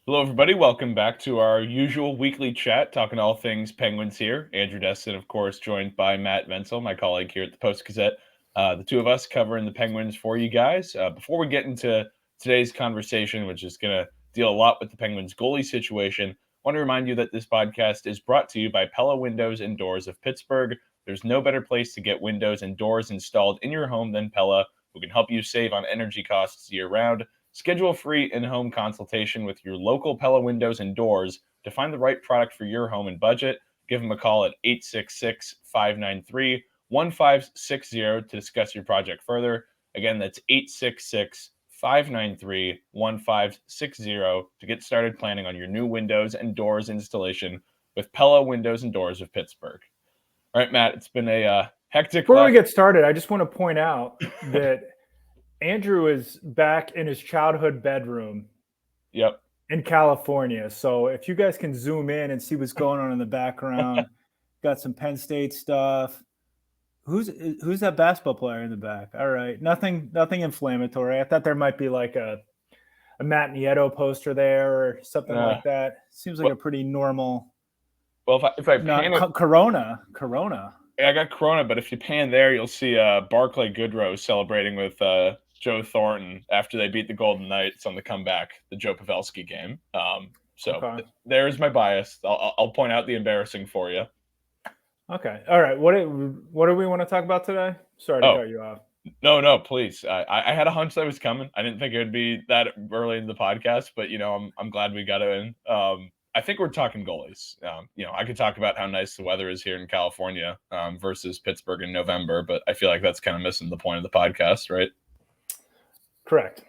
Hello, everybody. Welcome back to our usual weekly chat, talking all things Penguins here. Andrew Destin, of course, joined by Matt Vensel, my colleague here at the Post-Gazette. The two of us covering the Penguins for you guys. Before we get into today's conversation, which is going to deal a lot with the Penguins goalie situation, I want to remind you that this podcast is brought to you by Pella Windows and Doors of Pittsburgh. There's no better place to get windows and doors installed in your home than Pella, who can help you save on energy costs year-round. Schedule a free in-home consultation with your local Pella Windows and Doors to find the right product for your home and budget. Give them a call at 866-593-1560 to discuss your project further. Again, that's 866-593-1560 to get started planning on your new windows and doors installation with Pella Windows and Doors of Pittsburgh. All right, Matt, it's been a hectic... Before we get started, I just want to point out that Andrew is back in his childhood bedroom. Yep. In California. So if you guys can zoom in and see what's going on in the background, got some Penn State stuff. Who's that basketball player in the back? All right. Nothing inflammatory. I thought there might be like a Matt Nieto poster there or something like that. Seems like a pretty normal. Well, if I pan Corona. I got Corona, but if you pan there, you'll see Barclay Goodrow celebrating with Joe Thornton after they beat the Golden Knights on the comeback, the Joe Pavelski game. There's my bias. I'll point out the embarrassing for you. Okay. All right. What do we want to talk about today? Sorry to cut you off. No, please. I had a hunch that was coming. I didn't think it would be that early in the podcast, but I'm glad we got it in. I think we're talking goalies. I could talk about how nice the weather is here in California versus Pittsburgh in November, but I feel like that's kind of missing the point of the podcast, right? Correct.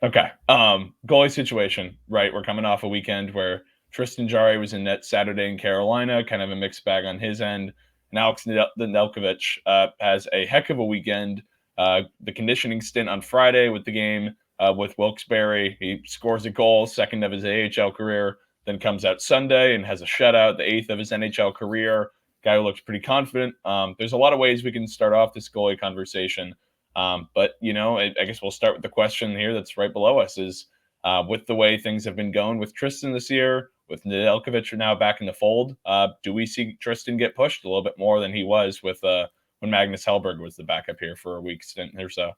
Okay. Goalie situation, right? We're coming off a weekend where Tristan Jarry was in net Saturday in Carolina, kind of a mixed bag on his end. And Alex Nedeljkovic has a heck of a weekend. The conditioning stint on Friday with the game with Wilkes-Barre, he scores a goal, second of his AHL career, then comes out Sunday and has a shutout, the 8th of his NHL career. Guy who looks pretty confident. There's a lot of ways we can start off this goalie conversation. But I guess we'll start with the question here that's right below us is with the way things have been going with Tristan this year, with Nedeljkovic now back in the fold, do we see Tristan get pushed a little bit more than he was with when Magnus Hellberg was the backup here for a week stint or so?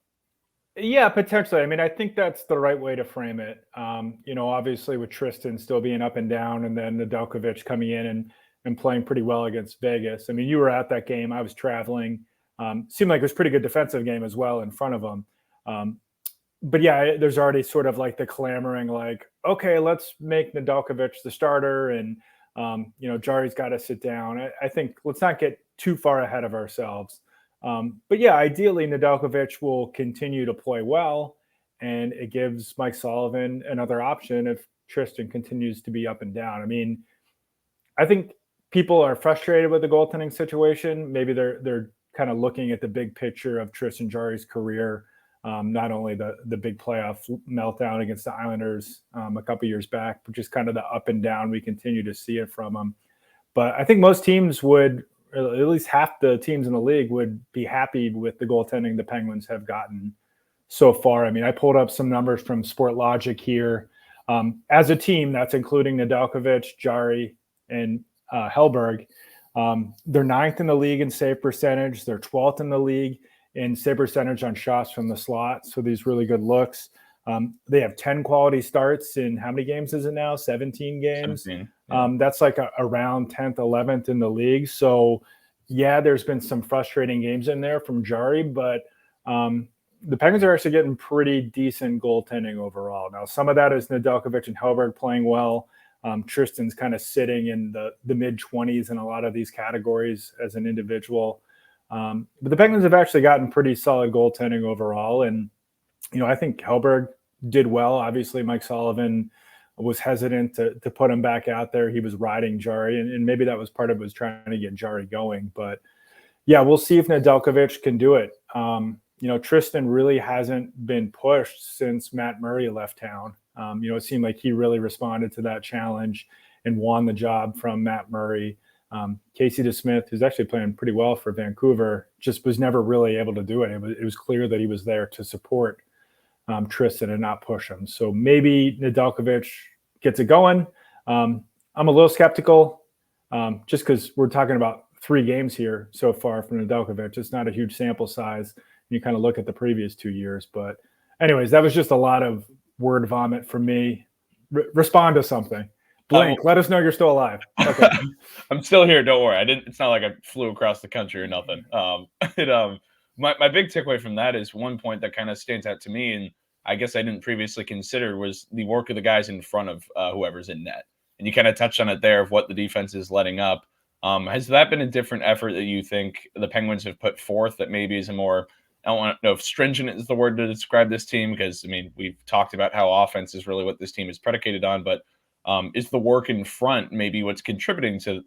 Yeah, potentially. I mean, I think that's the right way to frame it. Obviously with Tristan still being up and down and then Nedeljkovic coming in and playing pretty well against Vegas. I mean, you were at that game. I was traveling. Seemed like it was a pretty good defensive game as well in front of him. But yeah, there's already sort of like the clamoring like, okay, let's make Nedeljkovic the starter and, Jarry's got to sit down. I think let's not get too far ahead of ourselves. But yeah, ideally Nedeljkovic will continue to play well and it gives Mike Sullivan another option if Tristan continues to be up and down. I mean, I think people are frustrated with the goaltending situation. Maybe they're kind of looking at the big picture of Tristan Jarry's career, not only the big playoff meltdown against the Islanders a couple years back, but just kind of the up and down we continue to see it from him. But I think most teams would, at least half the teams in the league would be happy with the goaltending the Penguins have gotten so far. I mean, I pulled up some numbers from Sportlogic here. As a team, that's including Nedeljkovic, Jarry, and Hellberg. They're 9th in the league in save percentage. They're 12th in the league in save percentage on shots from the slot. So these really good looks. They have 10 quality starts in how many games is it now? 17 games. 17, yeah. That's like around 10th, 11th in the league. So yeah, there's been some frustrating games in there from Jarry, but the Penguins are actually getting pretty decent goaltending overall. Now, some of that is Nedeljkovic and Hellberg playing well. Tristan's kind of sitting in the mid-20s in a lot of these categories as an individual. But the Penguins have actually gotten pretty solid goaltending overall. And, I think Hellberg did well. Obviously, Mike Sullivan was hesitant to put him back out there. He was riding Jarry, and maybe that was part of it, was trying to get Jarry going. But, yeah, we'll see if Nedeljkovic can do it. Tristan really hasn't been pushed since Matt Murray left town. It seemed like he really responded to that challenge and won the job from Matt Murray. Casey DeSmith, who's actually playing pretty well for Vancouver, just was never really able to do it. It was clear that he was there to support Tristan and not push him. So maybe Nedeljkovic gets it going. I'm a little skeptical just because we're talking about 3 games here so far from Nedeljkovic. It's not a huge sample size. You kind of look at the previous 2 years. But anyways, that was just a lot of word vomit from me. Respond to something. Blink. Let us know you're still alive. Okay. I'm still here. Don't worry. It's not like I flew across the country or nothing. My big takeaway from that is one point that kind of stands out to me, and I guess I didn't previously consider, was the work of the guys in front of whoever's in net. And you kind of touched on it there of what the defense is letting up. Has that been a different effort that you think the Penguins have put forth that maybe is a more, I don't want to know if stringent is the word to describe this team, because, I mean, we've talked about how offense is really what this team is predicated on, but is the work in front maybe what's contributing to,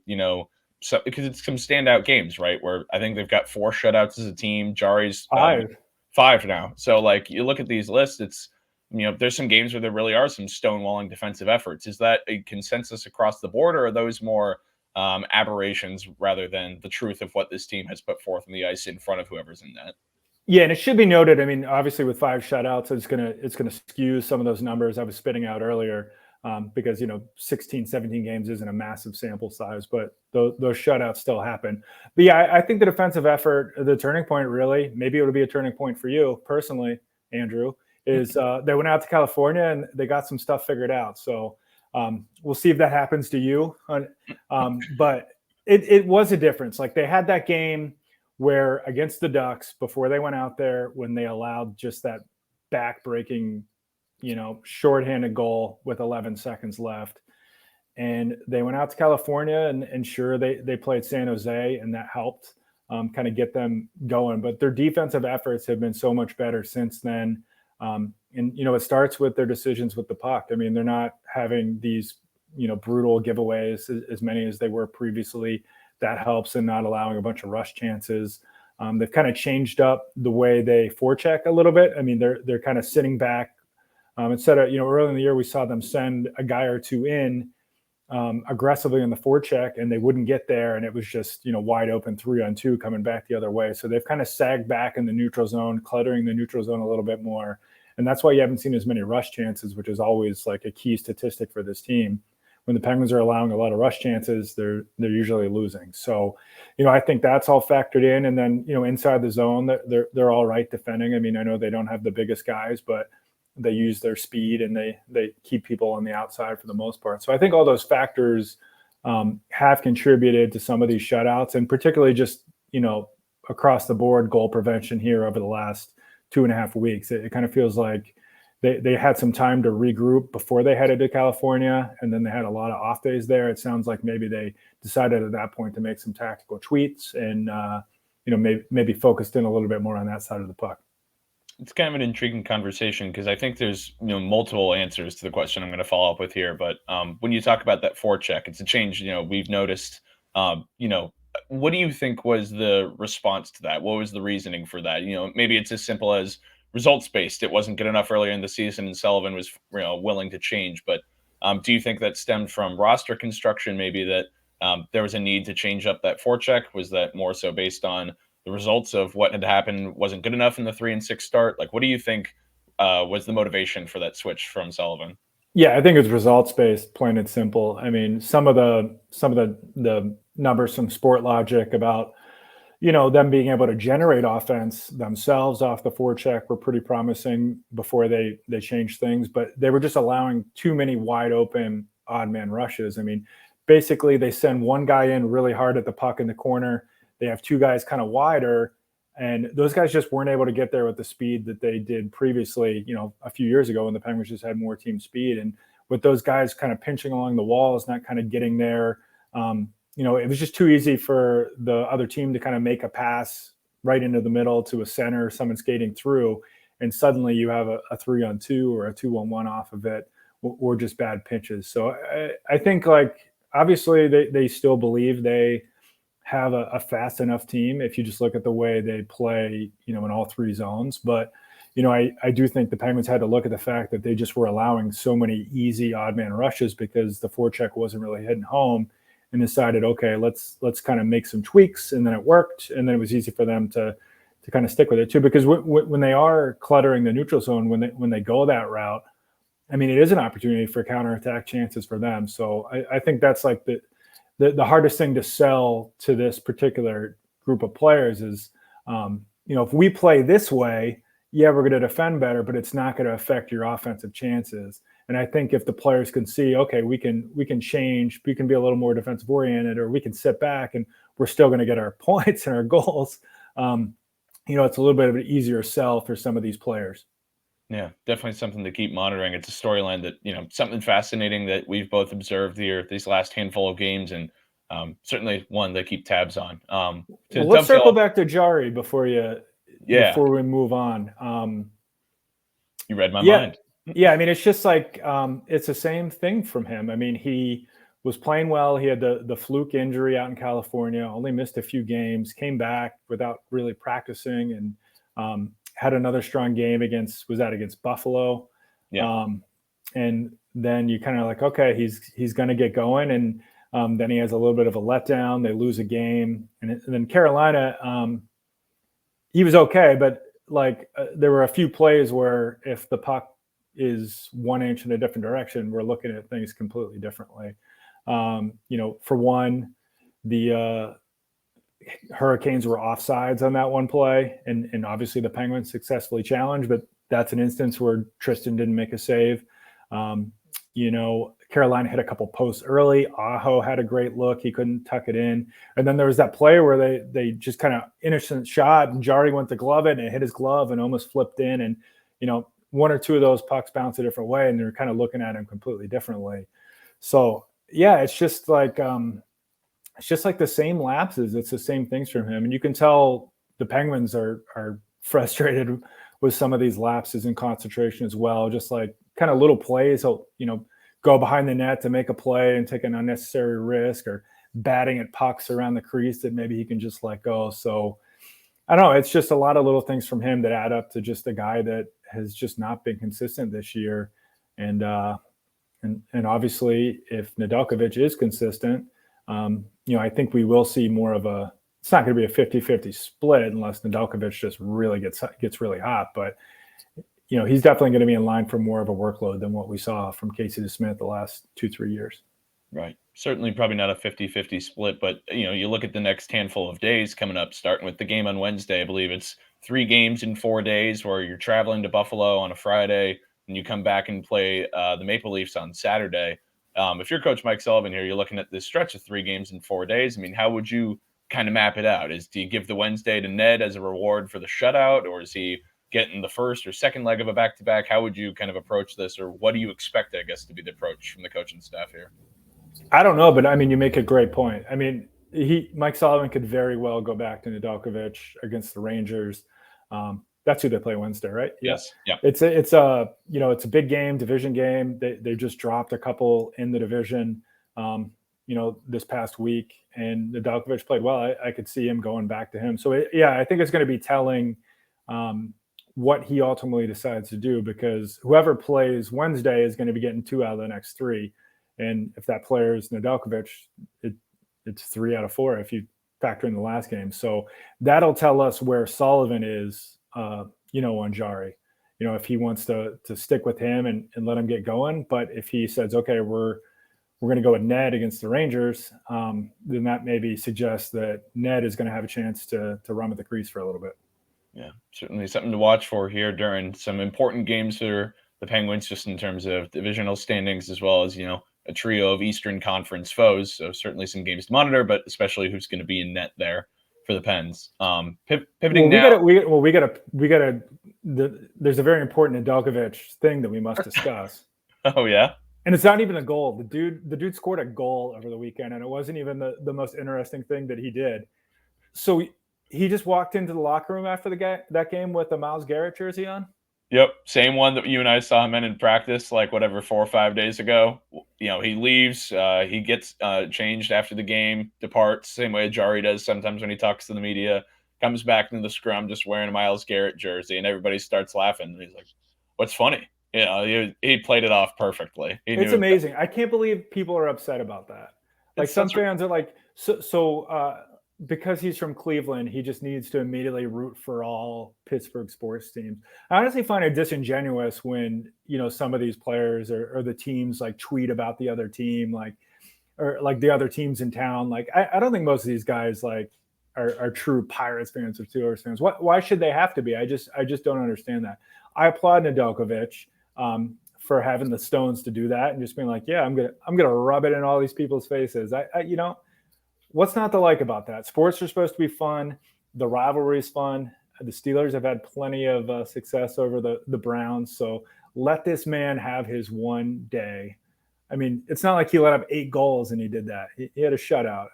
so, because it's some standout games, right? Where I think they've got 4 shutouts as a team. Jarry's 5 now. So, like, you look at these lists, it's, there's some games where there really are some stonewalling defensive efforts. Is that a consensus across the board, or are those more aberrations rather than the truth of what this team has put forth on the ice in front of whoever's in net? Yeah, and it should be noted, I mean, obviously with 5 shutouts, it's gonna skew some of those numbers I was spitting out earlier. Because 16, 17 games isn't a massive sample size, but those shutouts still happen. But yeah, I think the defensive effort, the turning point, really, maybe it'll be a turning point for you personally, Andrew, is they went out to California and they got some stuff figured out. So we'll see if that happens to you. But it was a difference. Like, they had that game where against the Ducks before they went out there, when they allowed just that back-breaking shorthanded goal with 11 seconds left. And they went out to California and sure, they played San Jose, and that helped kind of get them going. But their defensive efforts have been so much better since then. And, it starts with their decisions with the puck. I mean, they're not having these, brutal giveaways as many as they were previously. That helps, and not allowing a bunch of rush chances. They've kind of changed up the way they forecheck a little bit. I mean, they're kind of sitting back. Instead of, early in the year, we saw them send a guy or two in aggressively in the forecheck, and they wouldn't get there. And it was just, wide open 3-on-2 coming back the other way. So they've kind of sagged back in the neutral zone, cluttering the neutral zone a little bit more. And that's why you haven't seen as many rush chances, which is always like a key statistic for this team. When the Penguins are allowing a lot of rush chances, they're usually losing. So, I think that's all factored in. And then, inside the zone, they're all right defending. I mean, I know they don't have the biggest guys, but they use their speed and they keep people on the outside for the most part. So I think all those factors have contributed to some of these shutouts, and particularly just, across the board goal prevention here over the last 2.5 weeks. It kind of feels like they had some time to regroup before they headed to California, and then they had a lot of off days there. It sounds like maybe they decided at that point to make some tactical tweaks and, maybe focused in a little bit more on that side of the puck. It's kind of an intriguing conversation, because I think there's multiple answers to the question I'm going to follow up with here. But when you talk about that forecheck, it's a change we've noticed. What do you think was the response to that? What was the reasoning for that? Maybe it's as simple as results based. It wasn't good enough earlier in the season, and Sullivan was willing to change. But do you think that stemmed from roster construction? Maybe that there was a need to change up that forecheck. Was that more so based on the results of what had happened wasn't good enough in the 3-6 start? Like, what do you think was the motivation for that switch from Sullivan? Yeah, I think it's results based, plain and simple. I mean, some of the numbers, some sport logic about them being able to generate offense themselves off the forecheck were pretty promising before they changed things, but they were just allowing too many wide open odd man rushes. I mean, basically they send one guy in really hard at the puck in the corner. They have 2 guys kind of wider, and those guys just weren't able to get there with the speed that they did previously, a few years ago when the Penguins just had more team speed. And with those guys kind of pinching along the walls, not kind of getting there, it was just too easy for the other team to kind of make a pass right into the middle to a center, someone skating through, and suddenly you have a 3-on-2 or a 2-on-1 off of it, or just bad pitches. So I think, like, obviously they still believe they have a fast enough team if you just look at the way they play, in all 3 zones. But, I do think the Penguins had to look at the fact that they just were allowing so many easy odd man rushes because the forecheck wasn't really hitting home, and decided, okay, let's kind of make some tweaks. And then it worked. And then it was easy for them to kind of stick with it too, because when they are cluttering the neutral zone, when they go that route, I mean, it is an opportunity for counterattack chances for them. So I think that's like the hardest thing to sell to this particular group of players is, if we play this way, yeah, we're going to defend better, but it's not going to affect your offensive chances. And I think if the players can see, okay, we can change, we can be a little more defensive oriented, or we can sit back and we're still going to get our points and our goals. It's a little bit of an easier sell for some of these players. Yeah, definitely something to keep monitoring. It's a storyline that, something fascinating that we've both observed here these last handful of games, and certainly one to keep tabs on. Let's circle back to Jarry before we move on. You read my mind. Yeah, I mean, it's just like it's the same thing from him. I mean, he was playing well. He had the fluke injury out in California, only missed a few games, came back without really practicing, and had another strong game against Buffalo. Yeah. And then you kind of like, okay, he's going to get going. And then he has a little bit of a letdown. They lose a game. And then Carolina, he was okay. But there were a few plays where if the puck is 1 inch in a different direction, we're looking at things completely differently. For one, the Hurricanes were offsides on that one play, and obviously the Penguins successfully challenged, but that's an instance where Tristan didn't make a save. Carolina hit a couple posts early. Aho had a great look. He couldn't tuck it in. And then there was that play where they just kind of innocent shot, and Jarry went to glove it, and it hit his glove and almost flipped in. And, one or two of those pucks bounced a different way, and they're kind of looking at him completely differently. So, yeah, it's just like the same lapses. It's the same things from him. And you can tell the Penguins are frustrated with some of these lapses in concentration as well. Just like kind of little plays, he'll, go behind the net to make a play and take an unnecessary risk, or batting at pucks around the crease that maybe he can just let go. So I don't know. It's just a lot of little things from him that add up to just a guy that has just not been consistent this year. And obviously if Nedeljkovic is consistent, I think we will see more of it's not going to be a 50-50 split unless Nedeljkovic just really gets really hot. But, he's definitely going to be in line for more of a workload than what we saw from Casey DeSmith the last 2-3 years. Right. Certainly probably not a 50-50 split, but, you look at the next handful of days coming up, starting with the game on Wednesday. I believe it's 3 games in 4 days where you're traveling to Buffalo on a Friday and you come back and play the Maple Leafs on Saturday. If you're Coach Mike Sullivan here, you're looking at this stretch of 3 games in 4 days. I mean, how would you kind of map it out? Do you give the Wednesday to Ned as a reward for the shutout, or is he getting the first or second leg of a back-to-back? How would you kind of approach this, or what do you expect, I guess, to be the approach from the coaching staff here? I don't know, but I mean, you make a great point. I mean, Mike Sullivan could very well go back to Nedeljkovic against the Rangers. That's who they play Wednesday, right? Yes. Yeah. It's a big game, division game. They just dropped a couple in the division, this past week, and Nedeljkovic played well. I could see him going back to him. So I think it's going to be telling what he ultimately decides to do, because whoever plays Wednesday is going to be getting 2 out of the next 3. And if that player is Nedeljkovic, it's 3 out of 4 if you factor in the last game. So that'll tell us where Sullivan is, on Jarry. If he wants to stick with him and let him get going. But if he says, okay, we're going to go with Ned against the Rangers, then that maybe suggests that Ned is going to have a chance to run with the crease for a little bit. Yeah, certainly something to watch for here during some important games for the Penguins, just in terms of divisional standings, as well as, a trio of Eastern Conference foes. So certainly some games to monitor, but especially who's going to be in net there for the Pens. Pivoting now. There's a very important Nedeljkovic thing that we must discuss. Oh, yeah? And it's not even a goal. The dude scored a goal over the weekend, and it wasn't even the most interesting thing that he did. So he just walked into the locker room after that game with a Myles Garrett jersey on. Yep, same one that you and I saw him in practice, 4 or 5 days ago. He leaves, he gets changed after the game, departs, same way Jarry does sometimes when he talks to the media, comes back into the scrum just wearing a Myles Garrett jersey, and everybody starts laughing. And he's like, what's funny? He played it off perfectly. It's amazing. I can't believe people are upset about that. Like, some fans are like, because he's from Cleveland, he just needs to immediately root for all Pittsburgh sports teams. I honestly find it disingenuous when, some of these players or the teams like tweet about the other team, or like the other teams in town. Like, I don't think most of these guys like are true Pirates fans or Steelers fans. Why should they have to be? I just don't understand that. I applaud Nedeljkovic for having the stones to do that and just being like, yeah, I'm gonna rub it in all these people's faces. What's not to like about that? Sports are supposed to be fun. The rivalry is fun. The Steelers have had plenty of success over the Browns. So let this man have his one day. I mean, it's not like he let up 8 goals and he did that. He had a shutout.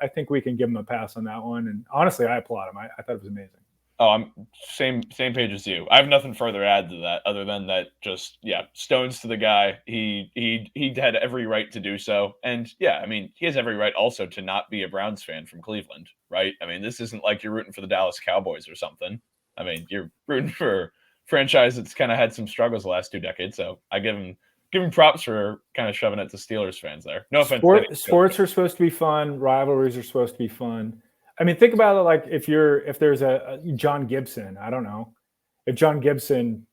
I think we can give him a pass on that one. And honestly, I applaud him. I thought it was amazing. Oh, I'm same page as you. I have nothing further to add to that other than that just stones to the guy. He had every right to do so. And yeah, I mean, he has every right also to not be a Browns fan from Cleveland, right? I mean, this isn't like you're rooting for the Dallas Cowboys or something. I mean, you're rooting for a franchise that's kind of had some struggles the last 2 decades. So I give him props for kind of shoving it to Steelers fans there. No offense. Sports are supposed to be fun. Rivalries are supposed to be fun. I mean, think about it like if there's a John Gibson, I don't know, if John Gibson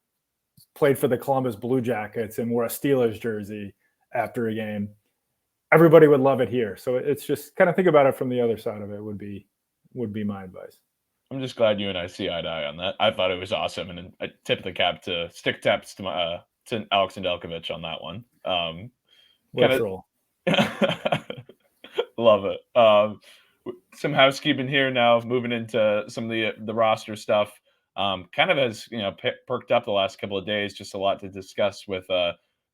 played for the Columbus Blue Jackets and wore a Steelers jersey after a game, everybody would love it here. So it's just kind of think about it from the other side of it would be my advice. I'm just glad you and I see eye to eye on that. I thought it was awesome, and I tip the cap to stick taps to to Alex Nedeljkovic on that one. Love it. Some housekeeping here now, moving into some of the roster stuff. Kind of has perked up the last couple of days. Just a lot to discuss with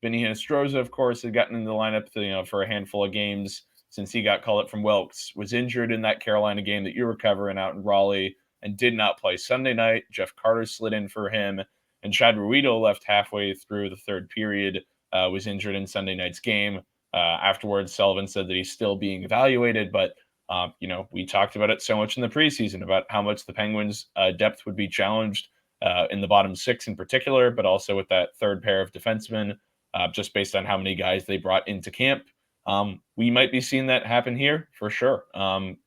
Vinnie Hinostroza, of course, had gotten in the lineup for a handful of games since he got called up from Wilkes. Was injured in that Carolina game that you were covering out in Raleigh and did not play Sunday night. Jeff Carter slid in for him, and Chad Ruhwedel left halfway through the third period. Was injured in Sunday night's game. Afterwards, Sullivan said that he's still being evaluated, but we talked about it so much in the preseason about how much the Penguins' depth would be challenged in the bottom 6 in particular, but also with that third pair of defensemen, just based on how many guys they brought into camp. We might be seeing that happen here for sure.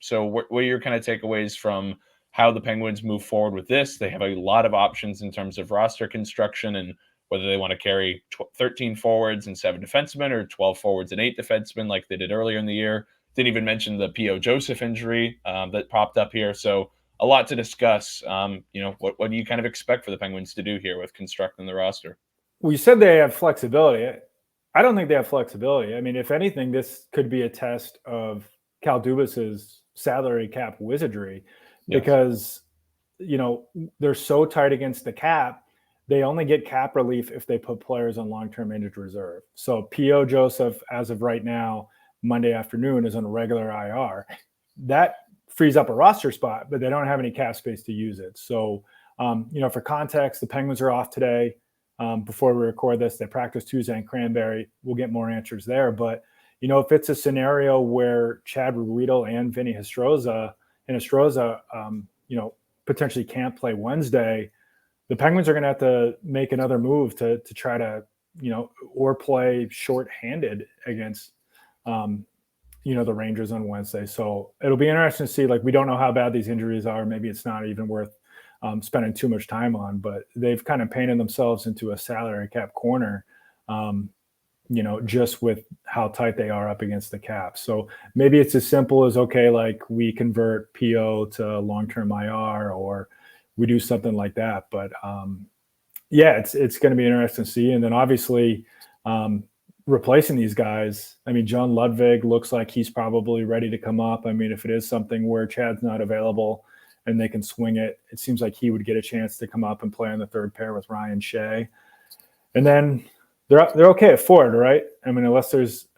So what are your kind of takeaways from how the Penguins move forward with this? They have a lot of options in terms of roster construction and whether they want to carry 13 forwards and 7 defensemen or 12 forwards and 8 defensemen like they did earlier in the year. Didn't even mention the P.O. Joseph injury that popped up here. So a lot to discuss. What do you kind of expect for the Penguins to do here with constructing the roster? Well, you said they have flexibility. I don't think they have flexibility. I mean, if anything, this could be a test of Cal Dubas's salary cap wizardry because, they're so tight against the cap. They only get cap relief if they put players on long-term injured reserve. So P.O. Joseph, as of right now, Monday afternoon is on a regular IR. That frees up a roster spot, but they don't have any cap space to use it. So, for context, the Penguins are off today. Before we record this, they practice Tuesday in Cranberry. We'll get more answers there. But, if it's a scenario where Chad Ruhwedel and Vinnie Hinostroza, potentially can't play Wednesday, the Penguins are going to have to make another move to try to, or play shorthanded against the Rangers on Wednesday. So it'll be interesting to see. Like, we don't know how bad these injuries are. Maybe it's not even worth spending too much time on, but they've kind of painted themselves into a salary cap corner, just with how tight they are up against the cap. So maybe it's as simple as, okay, like we convert PO to long-term IR or we do something like that. But it's going to be interesting to see. And then obviously, replacing these guys, I mean, John Ludwig looks like he's probably ready to come up. I mean, if it is something where Chad's not available and they can swing it, it seems like he would get a chance to come up and play on the third pair with Ryan Shea. And then they're okay at forward, right? I mean, unless there's,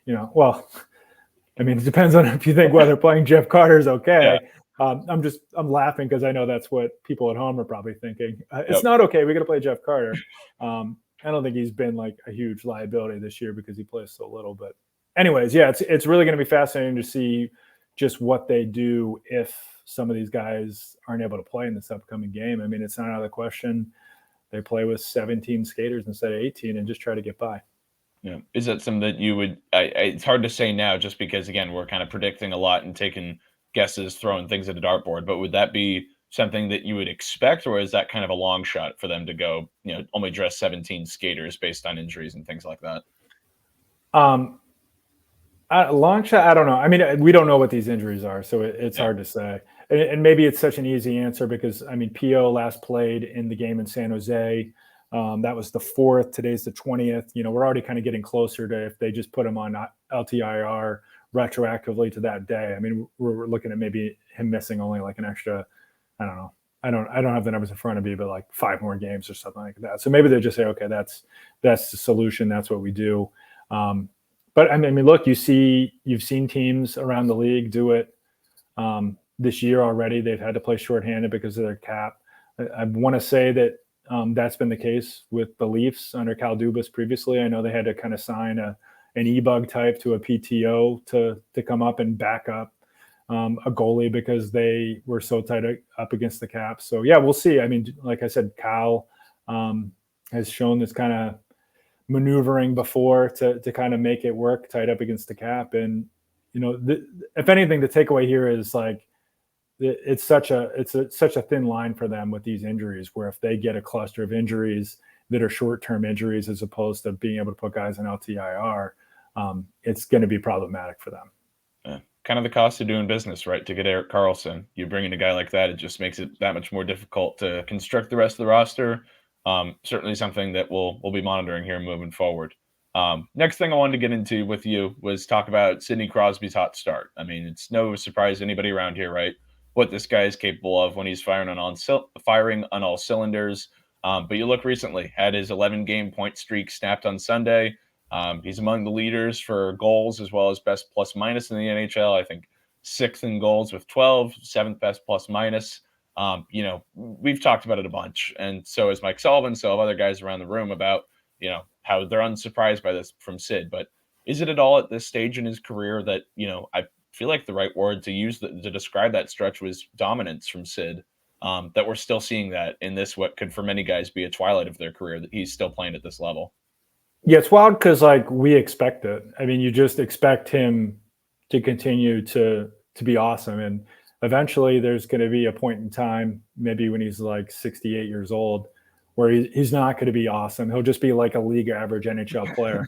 it depends on if you think whether playing Jeff Carter is okay. Yeah. I'm laughing because I know that's what people at home are probably thinking. It's not okay. We got to play Jeff Carter. I don't think he's been like a huge liability this year because he plays so little. But anyways, it's really going to be fascinating to see just what they do if some of these guys aren't able to play in this upcoming game. I mean, it's not out of the question. They play with 17 skaters instead of 18 and just try to get by. Yeah. Is that something that you would it's hard to say now just because, again, we're kind of predicting a lot and taking guesses, throwing things at a dartboard, but would that be something that you would expect, or is that kind of a long shot for them to go, only dress 17 skaters based on injuries and things like that? Long shot, I don't know. I mean, we don't know what these injuries are, so it's hard to say. And maybe it's such an easy answer because, I mean, P.O. last played in the game in San Jose. That was the 4th. Today's the 20th. We're already kind of getting closer to if they just put him on LTIR retroactively to that day. I mean, we're looking at maybe him missing only like an extra, I don't know. I don't have the numbers in front of me, but like 5 more games or something like that. So maybe they just say, okay, that's the solution. That's what we do. But I mean, look, you've seen teams around the league do it this year already. They've had to play shorthanded because of their cap. I want to say that that's been the case with the Leafs under Cal Dubas previously. I know they had to kind of sign an e-bug type to a PTO to come up and back up a goalie because they were so tight up against the cap. So yeah, we'll see. I mean, like I said, Cal has shown this kind of maneuvering before to kind of make it work tight up against the cap. And if anything, the takeaway here is like it's such a thin line for them with these injuries, where if they get a cluster of injuries that are short-term injuries as opposed to being able to put guys in LTIR, it's going to be problematic for them. Yeah. Kind of the cost of doing business, right? To get Erik Karlsson, you bring in a guy like that, it just makes it that much more difficult to construct the rest of the roster. Certainly something that we'll be monitoring here moving forward. Next thing I wanted to get into with you was talk about Sidney Crosby's hot start. I mean, it's no surprise to anybody around here, right? What this guy is capable of when he's firing on all cylinders. But you look recently, had his 11-game point streak snapped on Sunday. He's among the leaders for goals as well as best plus minus in the NHL. I think 6th in goals with 12, 7th best plus minus. We've talked about it a bunch, and so has Mike Sullivan, so have other guys around the room about, how they're unsurprised by this from Sid. But is it at all at this stage in his career that, I feel like the right word to use to describe that stretch was dominance from Sid, that we're still seeing that in this, what could for many guys be a twilight of their career, that he's still playing at this level? Yeah, it's wild because like we expect it. I mean, you just expect him to continue to be awesome. And eventually there's going to be a point in time, maybe when he's like 68 years old, where he's not going to be awesome. He'll just be like a league average NHL player.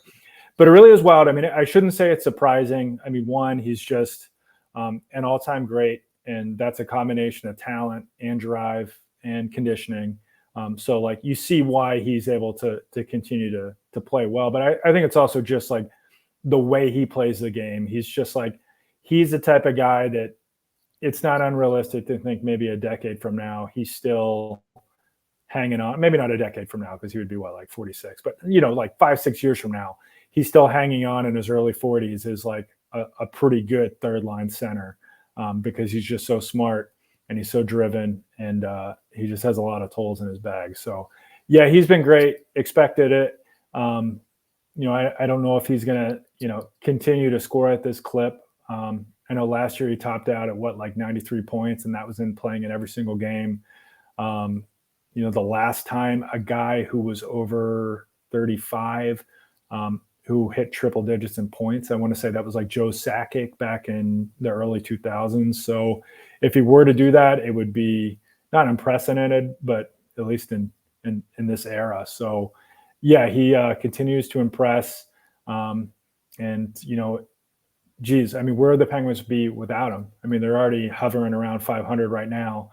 But it really is wild. I mean, I shouldn't say it's surprising. I mean, one, he's just an all-time great, and that's a combination of talent and drive and conditioning. So like you see why he's able to continue to play well. But I think it's also just like the way he plays the game. He's just like, he's the type of guy that it's not unrealistic to think maybe a decade from now he's still hanging on. Maybe not a decade from now, because he would be like 46, but like 5-6 years from now, he's still hanging on in his early 40s as like a pretty good third line center, because he's just so smart and he's so driven, and he just has a lot of tools in his bag. So yeah, he's been great. Expected it. I don't know if he's going to, continue to score at this clip. I know last year he topped out at like 93 points, and that was in playing in every single game. The last time a guy who was over 35, who hit triple digits in points, I want to say that was like Joe Sakic back in the early 2000s. So if he were to do that, it would be not unprecedented, but at least in this era. So yeah, he continues to impress. Geez, I mean, where would the Penguins be without him? I mean, they're already hovering around 500 right now,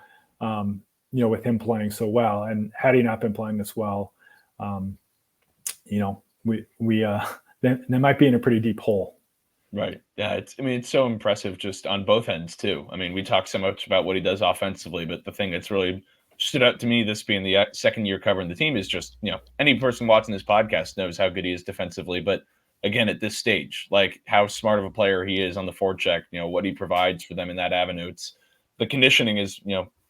with him playing so well. And had he not been playing this well, they might be in a pretty deep hole. Right. Yeah. It's so impressive just on both ends too. I mean, we talk so much about what he does offensively, but the thing that's really stood out to me, this being the second year covering the team, is just, any person watching this podcast knows how good he is defensively. But again, at this stage, like how smart of a player he is on the forecheck, what he provides for them in that avenue. The conditioning is,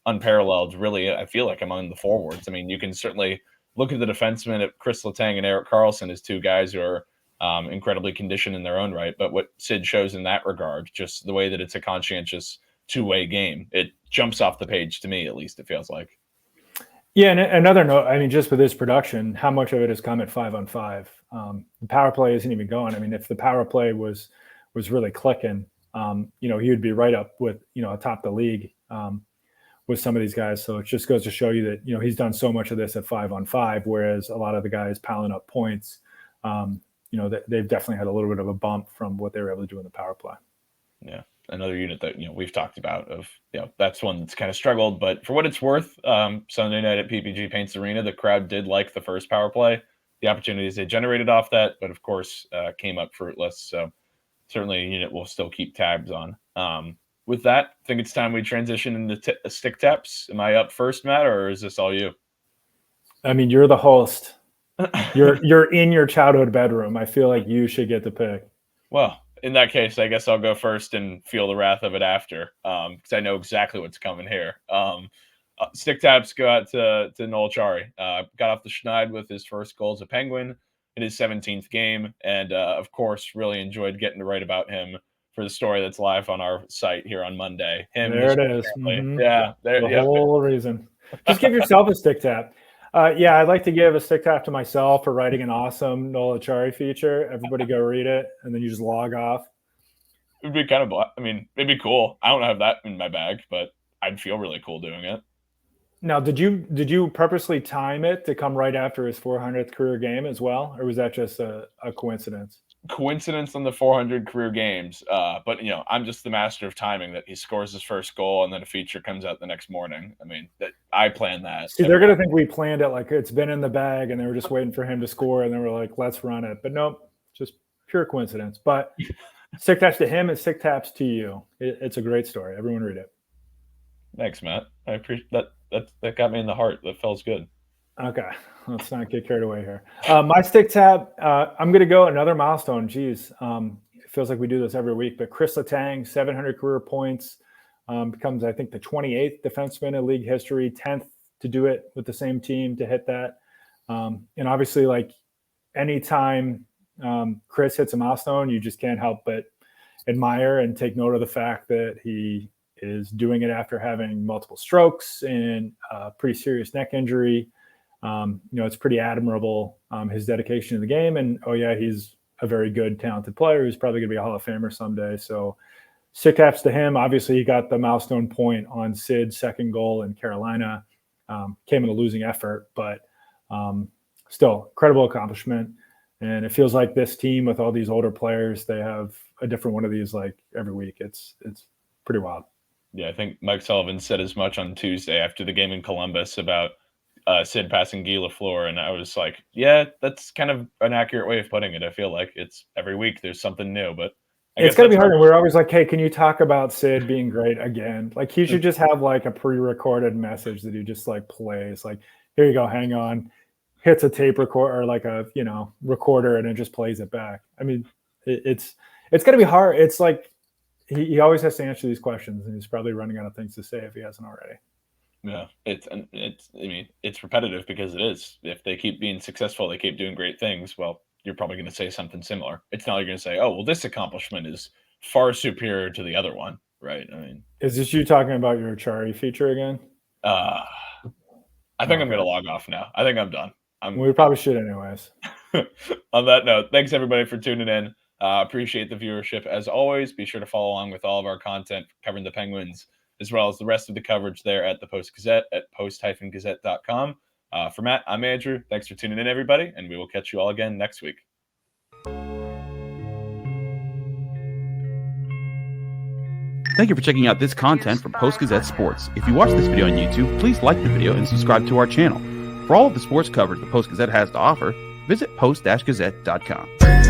unparalleled, really, I feel like, among the forwards. I mean, you can certainly look at the defensemen at Chris Letang and Erik Karlsson as two guys who are incredibly conditioned in their own right. But what Sid shows in that regard, just the way that it's a conscientious two-way game, it jumps off the page to me, at least it feels like. Yeah, and another note, I mean, just with this production, how much of it has come at 5-on-5? The power play isn't even going. I mean, if the power play was really clicking, he would be right up with, atop the league with some of these guys. So it just goes to show you that, he's done so much of this at 5-on-5, whereas a lot of the guys piling up points, they've definitely had a little bit of a bump from what they were able to do in the power play. Yeah. Another unit that, we've talked about of, that's one that's kind of struggled, but for what it's worth, Sunday night at PPG Paints Arena, the crowd did like the first power play, the opportunities they generated off that, but of course came up fruitless. So certainly a unit we'll still keep tabs on. With that, I think it's time we transition into stick taps. Am I up first, Matt, or is this all you? I mean, you're the host. You're in your childhood bedroom. I feel like you should get the pick. Well, in that case, I guess I'll go first and feel the wrath of it after, because I know exactly what's coming here. Stick taps go out to Noel Chari. Got off the schneid with his first goal as a Penguin in his 17th game, and of course, really enjoyed getting to write about him for the story that's live on our site here on Monday. There it is. Mm-hmm. Yeah, the whole reason. Just give yourself a stick tap. I'd like to give a stick tap to myself for writing an awesome Noel Chari feature. Everybody go read it, and then you just log off. It'd be kind of, it'd be cool. I don't have that in my bag, but I'd feel really cool doing it. Now, did you purposely time it to come right after his 400th career game as well, or was that just a coincidence? Coincidence on the 400 career games, but I'm just the master of timing. That he scores his first goal and then a feature comes out the next morning. I mean, that I planned that. See, they're gonna think we planned it like it's been in the bag and they were just waiting for him to score, and then we're like, let's run it. But nope, just pure coincidence. But stick taps to him and stick taps to you. It's a great story. Everyone read it. Thanks, Matt. I appreciate that. That got me in the heart. That feels good. Okay, let's not get carried away here. My stick tap, I'm going to go another milestone. Geez, it feels like we do this every week, but Chris Letang, 700 career points, becomes, I think, the 28th defenseman in league history, 10th to do it with the same team to hit that. And obviously, like anytime Chris hits a milestone, you just can't help but admire and take note of the fact that he is doing it after having multiple strokes and a pretty serious neck injury. It's pretty admirable, his dedication to the game. And, he's a very good, talented player who's probably going to be a Hall of Famer someday. So stick taps to him. Obviously, he got the milestone point on Sid's second goal in Carolina. Came in a losing effort, but still incredible accomplishment. And it feels like this team with all these older players, they have a different one of these like every week. It's pretty wild. Yeah, I think Mike Sullivan said as much on Tuesday after the game in Columbus about Sid passing Guy Lafleur, and I was like, yeah, that's kind of an accurate way of putting it. I feel like it's every week there's something new, but it's going to be hard. And we're always like, hey, can you talk about Sid being great again? Like he should just have like a pre-recorded message that he just like plays. Like, here you go, hang on, hits a tape record or like a recorder, and it just plays it back. I mean, it's going to be hard. It's like he always has to answer these questions, and he's probably running out of things to say if he hasn't already. Yeah, it's repetitive because it is. If they keep being successful, they keep doing great things. Well, you're probably going to say something similar. It's not like you're going to say, oh, well, this accomplishment is far superior to the other one, right? I mean, is this you talking about your Chari feature again? I think I'm going to log off now. I think I'm done. We probably should anyways. On that note, thanks everybody for tuning in. Appreciate the viewership as always. Be sure to follow along with all of our content covering the Penguins, as well as the rest of the coverage there at the Post-Gazette at post-gazette.com. For Matt, I'm Andrew. Thanks for tuning in, everybody, and we will catch you all again next week. Thank you for checking out this content from Post-Gazette Sports. If you watch this video on YouTube, please like the video and subscribe to our channel. For all of the sports coverage the Post-Gazette has to offer, visit post-gazette.com.